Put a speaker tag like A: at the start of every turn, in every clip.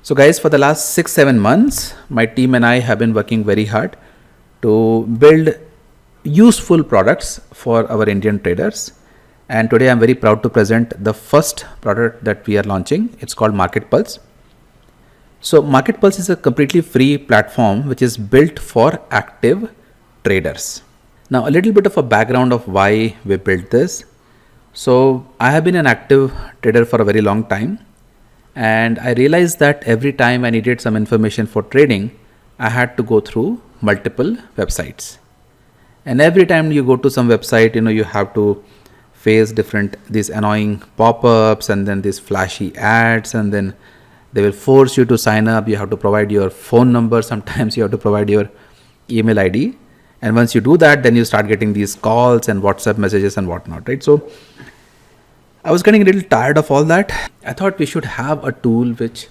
A: So guys, for the last 6-7 months, my team and I have been working very hard to build useful products for our Indian traders. And today I'm very proud to present the first product that we are launching. It's called Market Pulse. So Market Pulse is a completely free platform which is built for active traders. Now a little bit of a background of why we built this. So I have been an active trader for a very long time. And I realized that every time I needed some information for trading, I had to go through multiple websites. And every time you go to some website, you have to face these annoying pop-ups and then these flashy ads, and then they will force you to sign up. You have to provide your phone number. Sometimes you have to provide your email ID. And once you do that, then you start getting these calls and WhatsApp messages and whatnot, right? So I was getting a little tired of all that. I thought we should have a tool which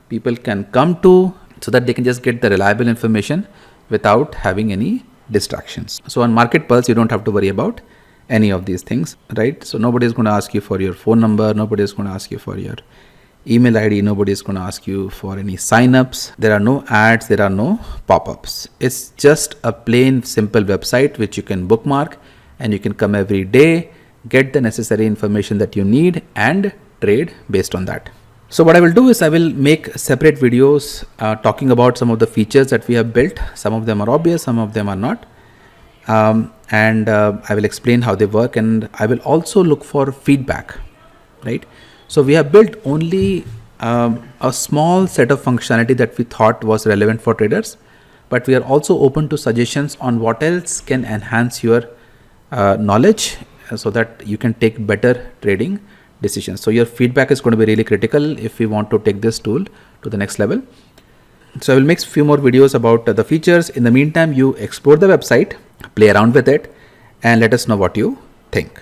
A: people can come to so that they can just get the reliable information without having any distractions. So on Market Pulse, you don't have to worry about any of these things, right? So nobody is going to ask you for your phone number. Nobody is going to ask you for your email ID. Nobody is going to ask you for any signups. There are no ads. There are no pop-ups. It's just a plain simple website which you can bookmark, and you can come every day, get the necessary information that you need, and trade based on that. So what I will do is I will make separate videos talking about some of the features that we have built. Some of them are obvious, some of them are not. And I will explain how they work, and I will also look for feedback, right? So we have built only a small set of functionality that we thought was relevant for traders, but we are also open to suggestions on what else can enhance your knowledge so that you can take better trading decisions. So your feedback is going to be really critical if we want to take this tool to the next level. So I will make a few more videos about the features. In the meantime, you explore the website, play around with it, and let us know what you think.